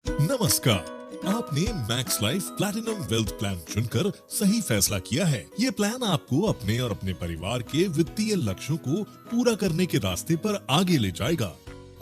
नमस्कार, आपने max life platinum wealth plan चुनकर सही फैसला किया है। ये प्लान आपको अपने और अपने परिवार के वित्तीय लक्ष्यों को पूरा करने के रास्ते पर आगे ले जाएगा।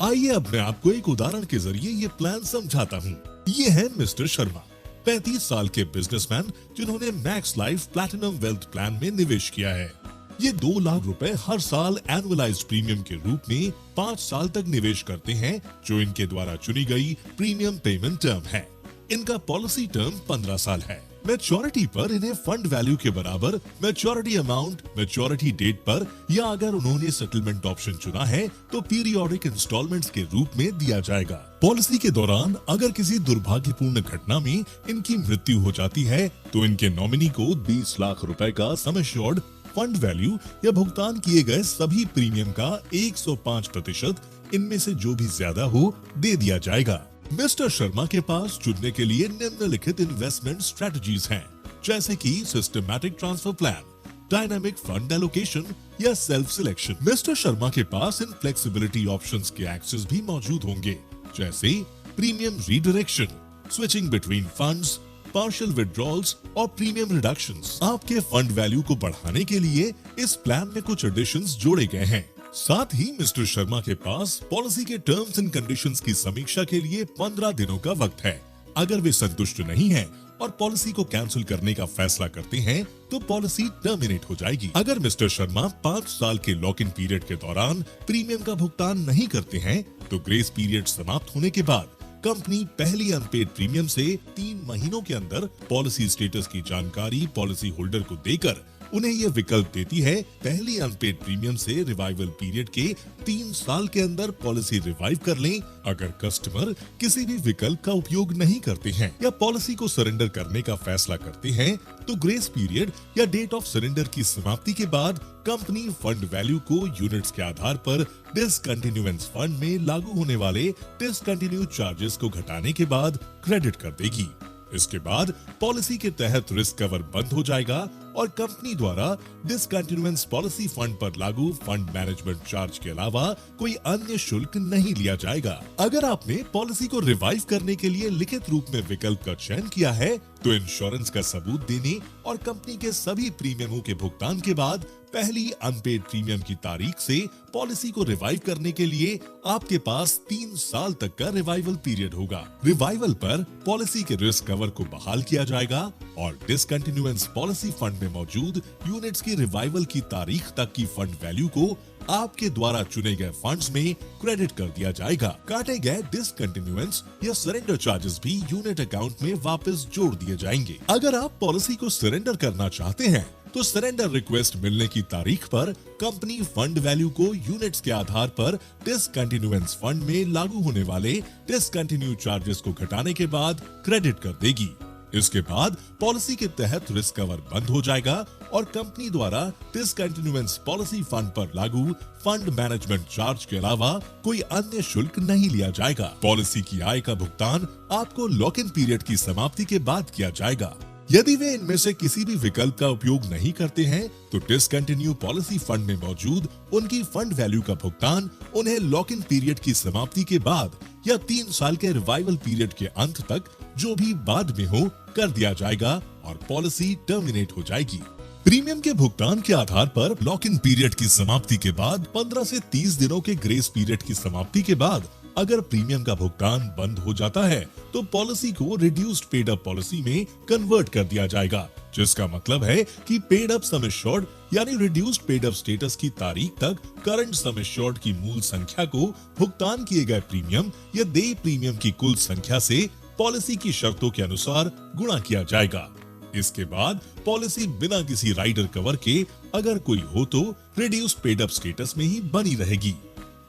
आइए अब मैं आपको एक उदाहरण के जरिए ये प्लान समझाता हूँ। ये है मिस्टर शर्मा, 35 साल के बिजनेसमैन जिन्होंने max life platinum wealth plan में निवेश किया है। ये 2 लाख रुपए हर साल एनुअलाइज्ड प्रीमियम के रूप में 5 साल तक निवेश करते हैं, जो इनके द्वारा चुनी गई प्रीमियम पेमेंट टर्म है। इनका पॉलिसी टर्म 15 साल है। मैच्योरिटी पर इन्हें फंड वैल्यू के बराबर मैच्योरिटी अमाउंट मैच्योरिटी डेट पर, या अगर उन्होंने सेटलमेंट ऑप्शन चुना है तो पीरियोडिक इंस्टॉलमेंट्स के रूप में दिया जाएगा। पॉलिसी के दौरान अगर किसी दुर्भाग्यपूर्ण घटना में इनकी मृत्यु हो जाती है तो इनके नॉमिनी को 20 लाख रुपए का सम एश्योर्ड फंड वैल्यू या भुगतान किए गए सभी प्रीमियम का 105% इनमें से जो भी ज्यादा हो दे दिया जाएगा। मिस्टर शर्मा के पास चुनने के लिए निम्नलिखित इन्वेस्टमेंट स्ट्रेटजीज हैं, जैसे कि systematic transfer plan, dynamic fund allocation या सेल्फ सिलेक्शन। मिस्टर शर्मा के पास इन फ्लेक्सिबिलिटी ऑप्शंस के एक्सेस भी मौजूद होंगे, जैसे premium redirection, switching between funds, partial withdrawals और प्रीमियम रिडक्शंस। आपके फंड वैल्यू को बढ़ाने के लिए इस प्लान में कुछ एडिशंस जोड़े गए हैं। साथ ही मिस्टर शर्मा के पास पॉलिसी के टर्म्स एंड कंडीशंस की समीक्षा के लिए 15 दिनों का वक्त है। अगर वे संतुष्ट नहीं हैं और पॉलिसी को कैंसिल करने का फैसला करते हैं तो पॉलिसी टर्मिनेट हो जाएगी। अगर मिस्टर शर्मा 5 साल के लॉक इन पीरियड के दौरान प्रीमियम का भुगतान नहीं करते हैं तो ग्रेस पीरियड समाप्त होने के बाद कंपनी पहली अनपेड प्रीमियम से 3 महीनों के अंदर पॉलिसी स्टेटस की जानकारी पॉलिसी होल्डर को देकर उन्हें यह विकल्प देती है, पहली अनपेड प्रीमियम से रिवाइवल पीरियड के 3 साल के अंदर पॉलिसी रिवाइव कर लें। अगर कस्टमर किसी भी विकल्प का उपयोग नहीं करते हैं या पॉलिसी को सरेंडर करने का फैसला करते हैं तो ग्रेस पीरियड या डेट ऑफ सरेंडर की समाप्ति के बाद कंपनी फंड वैल्यू को यूनिट्स के आधार पर डिसकंटिन्यूएंस फंड में लागू होने वाले डिसकंटिन्यू चार्जेस को घटाने के बाद क्रेडिट कर देगी। इसके बाद पॉलिसी के तहत रिस्क कवर बंद हो जाएगा और कंपनी द्वारा डिसकंटिन्यूएंस पॉलिसी फंड पर लागू फंड मैनेजमेंट चार्ज के अलावा कोई अन्य शुल्क नहीं लिया जाएगा। अगर आपने पॉलिसी को रिवाइव करने के लिए लिखित रूप में विकल्प का चयन किया है तो इंश्योरेंस का सबूत देने और कंपनी के सभी प्रीमियमों के भुगतान के बाद पहली अनपेड प्रीमियम की तारीख से पॉलिसी को रिवाइव करने के लिए आपके पास 3 साल तक का रिवाइवल पीरियड होगा। रिवाइवल पर पॉलिसी के रिस्क कवर को बहाल किया जाएगा और डिसकंटिन्यूएंस पॉलिसी फंड में मौजूद यूनिट्स की रिवाइवल की तारीख तक की फंड वैल्यू को आपके द्वारा चुने गए फंड्स में क्रेडिट कर दिया जाएगा। काटे गए डिसकंटिन्यूएंस या सरेंडर चार्जेस भी यूनिट अकाउंट में वापस जोड़ दिए जाएंगे। अगर आप पॉलिसी को सरेंडर करना चाहते हैं तो सरेंडर रिक्वेस्ट मिलने की तारीख पर कंपनी फंड वैल्यू को यूनिट्स के आधार पर डिसकंटिन्यूएंस फंड में लागू होने वाले डिसकंटिन्यू चार्जेस को घटाने के बाद क्रेडिट कर देगी। इसके बाद पॉलिसी के तहत रिस्क कवर बंद हो जाएगा और कंपनी द्वारा डिसकंटिन्यूएंस पॉलिसी फंड पर लागू फंड मैनेजमेंट चार्ज के अलावा कोई अन्य शुल्क नहीं लिया जाएगा। पॉलिसी की आय का भुगतान आपको लॉक इन पीरियड की समाप्ति के बाद किया जाएगा। यदि वे इनमें से किसी भी विकल्प का उपयोग नहीं करते हैं तो डिसकंटिन्यू पॉलिसी फंड में मौजूद उनकी फंड वैल्यू का भुगतान उन्हें लॉक इन पीरियड की समाप्ति के बाद या 3 साल के रिवाइवल पीरियड के अंत तक जो भी बाद में हो कर दिया जाएगा और पॉलिसी टर्मिनेट हो जाएगी। प्रीमियम के भुगतान के आधार पर लॉक इन पीरियड की समाप्ति के बाद 15 से 30 दिनों के ग्रेस पीरियड की समाप्ति के बाद अगर प्रीमियम का भुगतान बंद हो जाता है तो पॉलिसी को रिड्यूस्ड पेड अप पॉलिसी में कन्वर्ट कर दिया जाएगा, जिसका मतलब है कि पेड अप सम एश्योर्ड यानी रिड्यूस्ड पेड अप स्टेटस की तारीख तक करंट सम एश्योर्ड की मूल संख्या को भुगतान किए गए प्रीमियम या देय प्रीमियम की कुल संख्या से पॉलिसी की शर्तों के अनुसार गुणा किया जाएगा। इसके बाद पॉलिसी बिना किसी राइडर कवर के अगर कोई हो तो रिड्यूस्ड पेड अप स्टेटस में ही बनी रहेगी।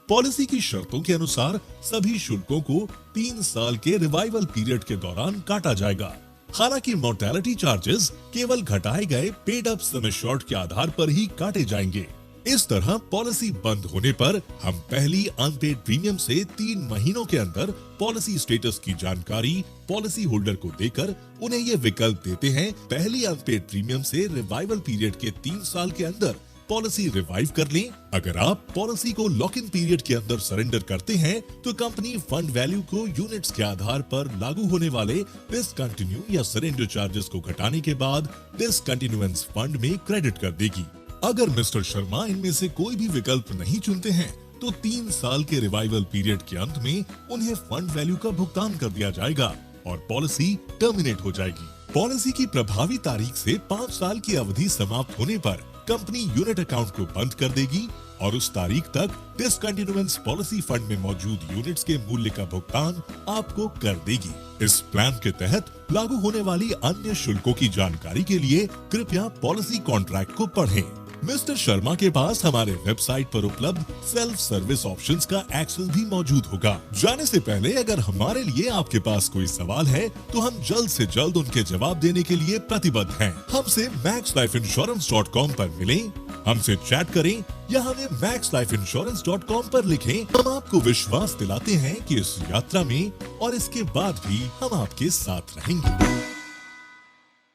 पॉलिसी की शर्तों के अनुसार सभी शुल्कों को 3 साल के रिवाइवल पीरियड के दौरान काटा जाएगा। हालांकि मोर्टेलिटी चार्जेस केवल घटाए गए पेड अप सम एश्योर्ड के आधार पर ही काटे जाएंगे। इस तरह पॉलिसी बंद होने पर हम पहली अनपेड प्रीमियम से 3 महीनों के अंदर पॉलिसी स्टेटस की जानकारी पॉलिसी होल्डर को देकर उन्हें ये विकल्प देते हैं, पहली अनपेड प्रीमियम से रिवाइवल पीरियड के 3 साल के अंदर पॉलिसी रिवाइव कर लें। अगर आप पॉलिसी को लॉक इन पीरियड के अंदर सरेंडर करते हैं तो कंपनी फंड वैल्यू को यूनिट्स के आधार पर लागू होने वाले डिसकंटिन्यू या सरेंडर चार्जेस को घटाने के बाद डिसकंटिन्यूएंस फंड में क्रेडिट कर देगी। अगर मिस्टर शर्मा इनमें से कोई भी विकल्प नहीं चुनते हैं तो 3 साल के रिवाइवल पीरियड के अंत में उन्हें फंड वैल्यू का भुगतान कर दिया जाएगा और पॉलिसी टर्मिनेट हो जाएगी। पॉलिसी की प्रभावी तारीख से 5 साल की अवधि समाप्त होने पर कंपनी यूनिट अकाउंट को बंद कर देगी और उस तारीख तक डिसकंटिन्यूएंस पॉलिसी फंड में मौजूद यूनिट्स के मूल्य का भुगतान आपको कर देगी। इस प्लान के तहत लागू होने वाली अन्य शुल्कों की जानकारी के लिए कृपया पॉलिसी कॉन्ट्रैक्ट को पढ़ें। मिस्टर शर्मा के पास हमारे वेबसाइट पर उपलब्ध सेल्फ सर्विस ऑप्शंस का एक्सेस भी मौजूद होगा। जाने से पहले अगर हमारे लिए आपके पास कोई सवाल है तो हम जल्द से जल्द उनके जवाब देने के लिए प्रतिबद्ध हैं। हमसे maxlifeinsurance.com पर मिलें, हमसे चैट करें या हमें maxlifeinsurance.com पर लिखें। हम आपको विश्वास दिलाते हैं कि इस यात्रा में और इसके बाद भी हम आपके साथ रहेंगे।